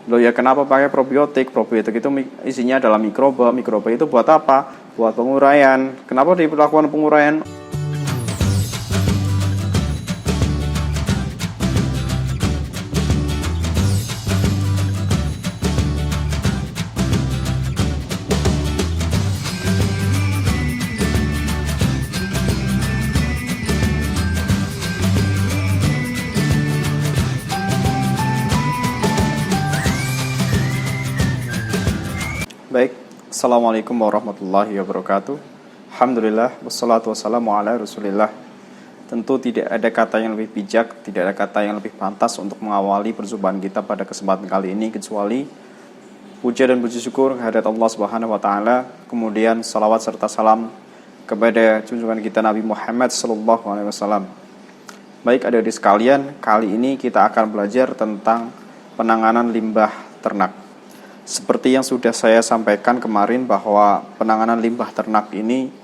Loh ya kenapa pakai probiotik? Probiotik itu isinya adalah mikroba. Mikroba itu buat apa? Buat penguraian. Kenapa dilakukan penguraian? Baik, Assalamualaikum warahmatullahi wabarakatuh. Alhamdulillah, wassalatu wassalamu ala rasulillah. Tentu tidak ada kata yang lebih bijak, tidak ada kata yang lebih pantas untuk mengawali perjumpaan kita pada kesempatan kali ini kecuali puja dan puji syukur kehadirat Allah Subhanahu wa taala, kemudian salawat serta salam kepada junjungan kita Nabi Muhammad sallallahu alaihi wasallam. Baik adik-adik sekalian, kali ini kita akan belajar tentang penanganan limbah ternak. Seperti yang sudah saya sampaikan kemarin bahwa penanganan limbah ternak ini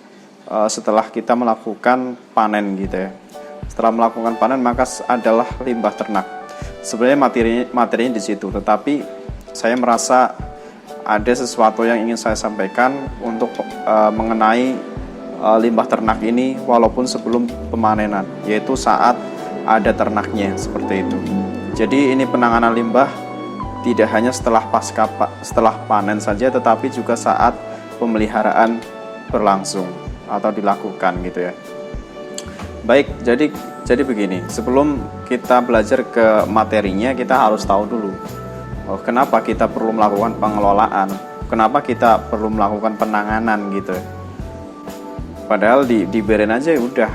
setelah kita melakukan panen gitu ya. Setelah melakukan panen maka adalah limbah ternak. Sebenarnya materinya di situ, tetapi saya merasa ada sesuatu yang ingin saya sampaikan untuk mengenai limbah ternak ini walaupun sebelum pemanenan, yaitu saat ada ternaknya seperti itu. Jadi ini penanganan limbah tidak hanya setelah panen saja, tetapi juga saat pemeliharaan berlangsung atau dilakukan gitu ya. Baik, jadi begini, sebelum kita belajar ke materinya, kita harus tahu dulu kenapa kita perlu melakukan pengelolaan, kenapa kita perlu melakukan penanganan gitu ya. Padahal dibiarin aja udah,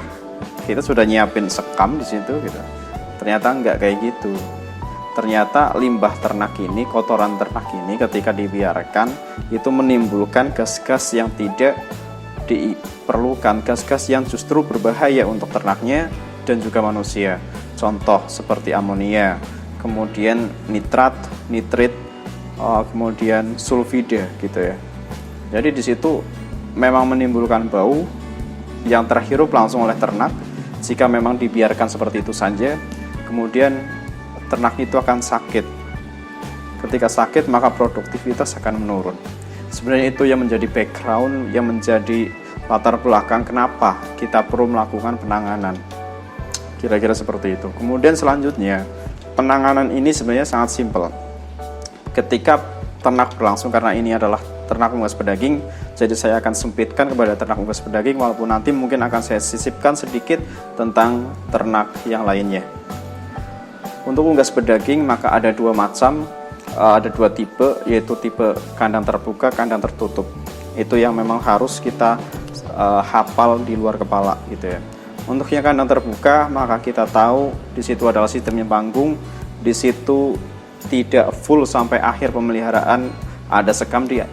kita sudah nyiapin sekam di situ gitu. Ternyata enggak kayak gitu. Ternyata limbah ternak ini, kotoran ternak ini ketika dibiarkan itu menimbulkan gas-gas yang tidak diperlukan, gas-gas yang justru berbahaya untuk ternaknya dan juga manusia. Contoh seperti amonia, kemudian nitrat, nitrit, kemudian sulfida gitu ya. Jadi di situ memang menimbulkan bau yang terhirup langsung oleh ternak jika memang dibiarkan seperti itu saja. Kemudian ternak itu akan sakit. Ketika sakit maka produktivitas akan menurun. Sebenarnya itu yang menjadi background, yang menjadi latar belakang kenapa kita perlu melakukan penanganan. Kira-kira seperti itu. Kemudian selanjutnya, penanganan ini sebenarnya sangat simpel. Ketika ternak berlangsung, karena ini adalah ternak unggas pedaging, jadi saya akan sempitkan kepada ternak unggas pedaging, walaupun nanti mungkin akan saya sisipkan sedikit tentang ternak yang lainnya. Untuk unggas pedaging maka ada dua macam, ada dua tipe, yaitu tipe kandang terbuka, kandang tertutup. Itu yang memang harus kita hafal di luar kepala gitu ya. Untuk yang kandang terbuka maka kita tahu di situ adalah sistemnya panggung, di situ tidak full sampai akhir pemeliharaan, ada sekam di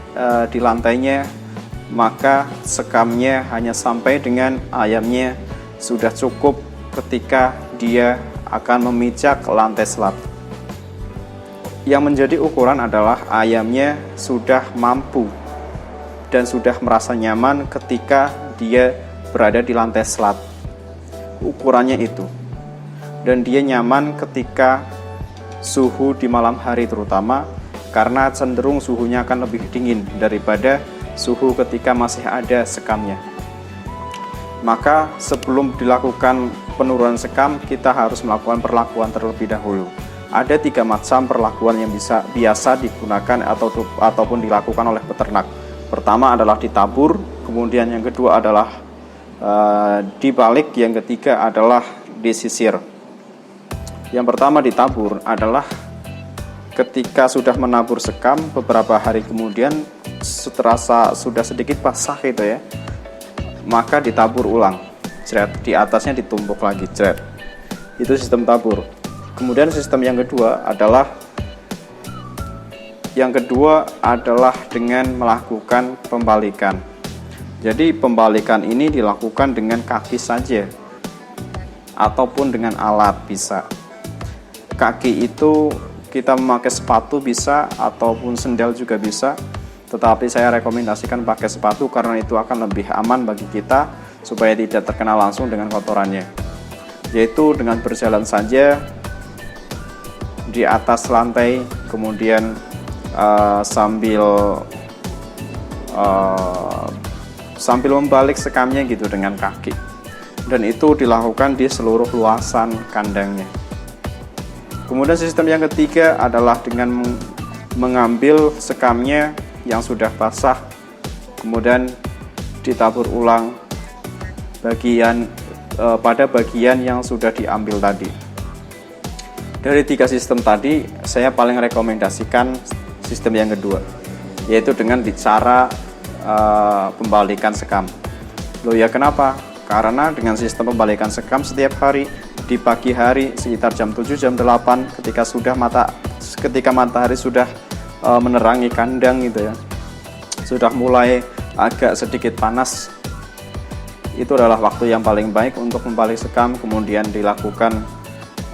lantainya, maka sekamnya hanya sampai dengan ayamnya sudah cukup ketika dia akan memijak lantai slab. Yang menjadi ukuran adalah ayamnya sudah mampu dan sudah merasa nyaman ketika dia berada di lantai slab. Ukurannya itu. Dan dia nyaman ketika suhu di malam hari terutama, karena cenderung suhunya akan lebih dingin daripada suhu ketika masih ada sekamnya. Maka sebelum dilakukan penurunan sekam, kita harus melakukan perlakuan terlebih dahulu. Ada 3 macam perlakuan yang biasa digunakan ataupun dilakukan oleh peternak. Pertama adalah ditabur, kemudian yang kedua adalah dibalik, yang ketiga adalah disisir. Yang pertama ditabur adalah ketika sudah menabur sekam, beberapa hari kemudian terasa sudah sedikit basah gitu ya, maka ditabur ulang, jret, di atasnya ditumpuk lagi, jret. Itu sistem tabur. Kemudian sistem yang kedua adalah dengan melakukan pembalikan. Jadi pembalikan ini dilakukan dengan kaki saja ataupun dengan alat bisa. Kaki itu kita memakai sepatu bisa ataupun sendal juga bisa. Tetapi saya rekomendasikan pakai sepatu karena itu akan lebih aman bagi kita supaya tidak terkena langsung dengan kotorannya. Yaitu dengan berjalan saja di atas lantai kemudian sambil membalik sekamnya gitu dengan kaki, dan itu dilakukan di seluruh luasan kandangnya. Kemudian sistem yang ketiga adalah dengan mengambil sekamnya yang sudah basah, kemudian ditabur ulang pada bagian yang sudah diambil tadi. Dari 3 sistem tadi, saya paling rekomendasikan sistem yang kedua, yaitu dengan cara pembalikan sekam. Loh ya, kenapa? Karena dengan sistem pembalikan sekam setiap hari di pagi hari sekitar jam 7 jam 8 ketika matahari sudah menerangi kandang gitu ya, sudah mulai agak sedikit panas, itu adalah waktu yang paling baik untuk membalik sekam. Kemudian dilakukan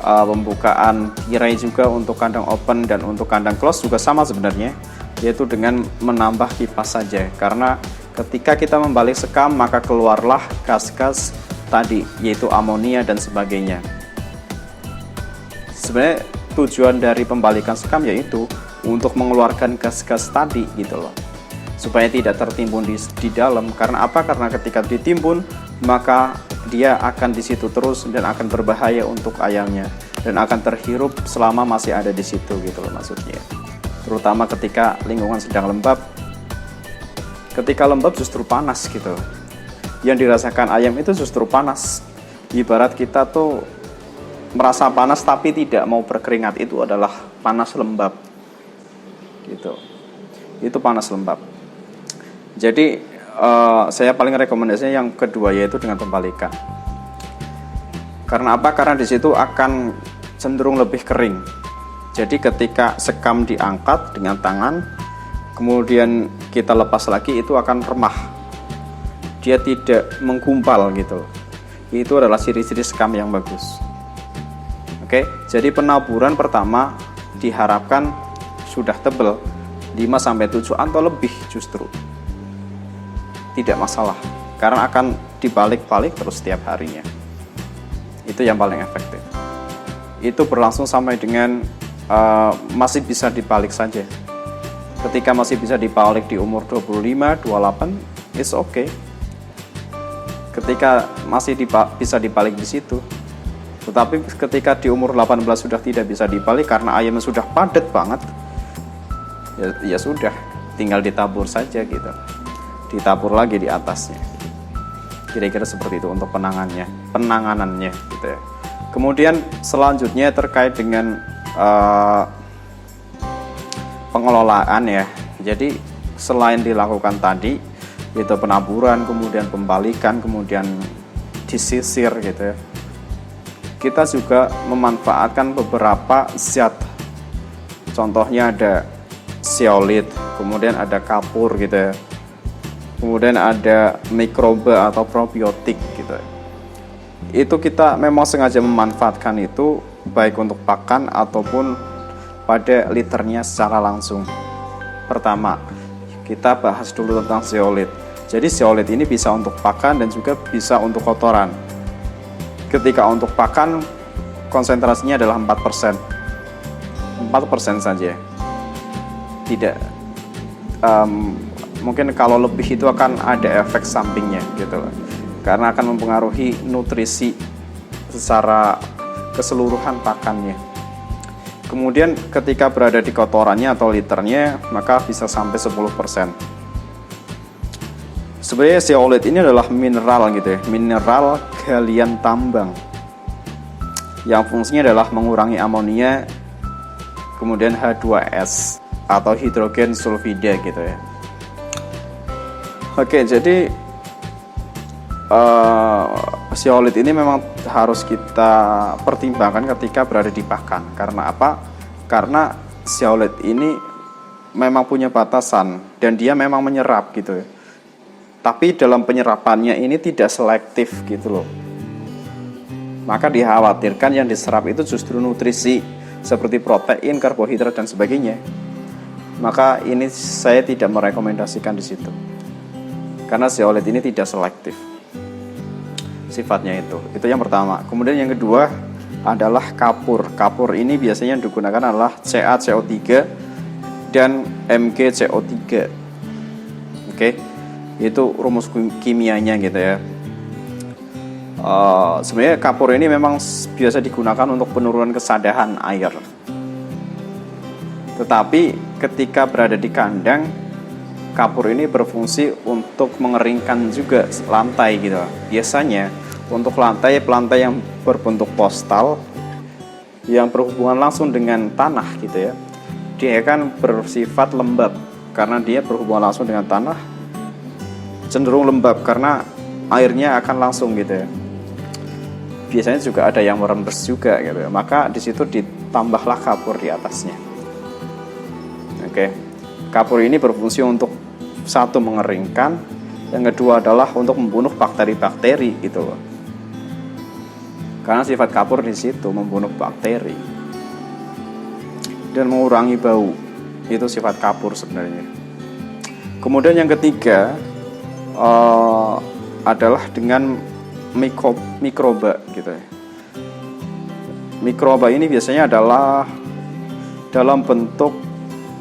pembukaan tirai juga untuk kandang open, dan untuk kandang close juga sama sebenarnya, yaitu dengan menambah kipas saja. Karena ketika kita membalik sekam maka keluarlah gas-gas tadi, yaitu amonia dan sebagainya. Sebenarnya tujuan dari pembalikan sekam yaitu untuk mengeluarkan gas-gas tadi gitu loh, supaya tidak tertimbun di dalam. Karena apa? Karena ketika ditimbun maka dia akan di situ terus dan akan berbahaya untuk ayamnya, dan akan terhirup selama masih ada di situ gitu loh maksudnya. Terutama ketika lingkungan sedang lembab. Ketika lembab justru panas gitu. Yang dirasakan ayam itu justru panas. Ibarat kita tuh merasa panas tapi tidak mau berkeringat, itu adalah panas lembab gitu. Itu panas lembab. Jadi saya paling rekomendasinya yang kedua, yaitu dengan pembalikan. Karena apa? Karena di situ akan cenderung lebih kering. Jadi ketika sekam diangkat dengan tangan, kemudian kita lepas lagi, itu akan remah. Dia tidak menggumpal gitu. Itu adalah ciri-ciri sekam yang bagus. Oke, jadi penaburan pertama diharapkan sudah tebal 5-7 atau lebih justru. Tidak masalah, karena akan dibalik-balik terus setiap harinya. Itu yang paling efektif. Itu berlangsung sampai dengan masih bisa dibalik saja. Ketika masih bisa dibalik di umur 25, 28, it's okay. Ketika masih bisa dibalik di situ. Tetapi ketika di umur 18 sudah tidak bisa dibalik karena ayamnya sudah padat banget, ya sudah, tinggal ditabur saja gitu. Ditabur lagi di atasnya. Kira-kira seperti itu untuk penanganannya gitu ya. Kemudian selanjutnya terkait dengan pengelolaan ya. Jadi selain dilakukan tadi, yaitu penaburan, kemudian pembalikan, kemudian disisir gitu ya, kita juga memanfaatkan beberapa zat. Contohnya ada zeolit, kemudian ada kapur gitu ya, kemudian ada mikroba atau probiotik gitu ya. Itu kita memang sengaja memanfaatkan itu baik untuk pakan ataupun pada liternya secara langsung. Pertama, kita bahas dulu tentang zeolit. Jadi zeolit ini bisa untuk pakan dan juga bisa untuk kotoran. Ketika untuk pakan, konsentrasinya adalah 4%. 4% saja. Tidak, mungkin kalau lebih itu akan ada efek sampingnya gitu. Karena akan mempengaruhi nutrisi secara keseluruhan pakannya. Kemudian ketika berada di kotorannya atau liternya, maka bisa sampai 10%. Sebenarnya zeolit ini adalah mineral gitu ya, mineral galian tambang yang fungsinya adalah mengurangi amonia, kemudian H2S atau hidrogen sulfida gitu ya. Oke, jadi zeolit ini memang harus kita pertimbangkan ketika berada di pakan. Karena apa? Karena zeolit ini memang punya batasan dan dia memang menyerap gitu ya. Tapi dalam penyerapannya ini tidak selektif gitu loh. Maka dikhawatirkan yang diserap itu justru nutrisi seperti protein, karbohidrat dan sebagainya. Maka ini saya tidak merekomendasikan di situ. Karena zeolit ini tidak selektif sifatnya itu yang pertama. Kemudian yang kedua, adalah kapur. Kapur ini biasanya yang digunakan adalah CaCO3 dan MgCO3. Oke, itu rumus kimianya gitu ya. Sebenarnya kapur ini memang biasa digunakan untuk penurunan kesadaran air. Tetapi ketika berada di kandang, kapur ini berfungsi untuk mengeringkan juga lantai gitu. Biasanya untuk lantai yang berbentuk postal yang berhubungan langsung dengan tanah gitu ya, dia akan bersifat lembab karena dia berhubungan langsung dengan tanah, cenderung lembab karena airnya akan langsung gitu ya. Biasanya juga ada yang merembes juga gitu ya. Maka di situ ditambahlah kapur di atasnya. Oke. Kapur ini berfungsi untuk satu mengeringkan, yang kedua adalah untuk membunuh bakteri-bakteri gitu loh. Karena sifat kapur di situ membunuh bakteri dan mengurangi bau. Itu sifat kapur sebenarnya. Kemudian yang ketiga adalah dengan mikroba gitu ya. Mikroba ini biasanya adalah dalam bentuk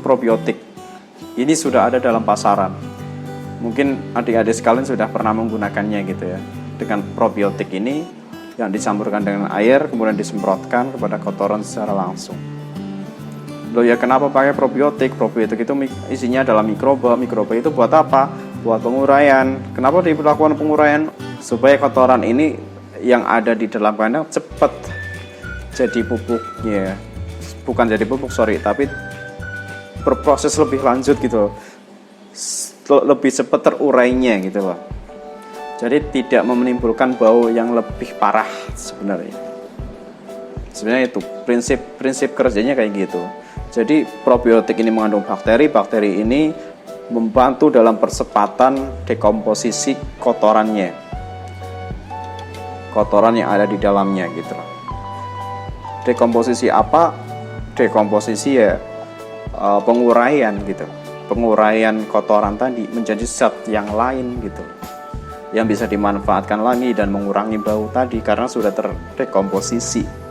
probiotik. Ini sudah ada dalam pasaran. Mungkin adik-adik sekalian sudah pernah menggunakannya gitu ya. Dengan probiotik ini yang dicampurkan dengan air kemudian disemprotkan kepada kotoran secara langsung. Loh ya, kenapa pakai probiotik? Probiotik itu isinya adalah mikroba. Mikroba itu buat apa? Buat penguraian. Kenapa dilakukan penguraian? Supaya kotoran ini yang ada di dalam kandang cepat jadi pupuknya. Bukan jadi pupuk, tapi berproses lebih lanjut gitu loh. Lebih cepat terurainya gitu loh. Jadi tidak menimbulkan bau yang lebih parah sebenarnya. Sebenarnya itu prinsip kerjanya kayak gitu. Jadi probiotik ini mengandung bakteri ini membantu dalam percepatan dekomposisi kotoran yang ada di dalamnya gitu loh. Dekomposisi apa? Dekomposisi ya penguraian gitu. Penguraian kotoran tadi menjadi zat yang lain gitu, yang bisa dimanfaatkan lagi dan mengurangi bau tadi karena sudah terdekomposisi.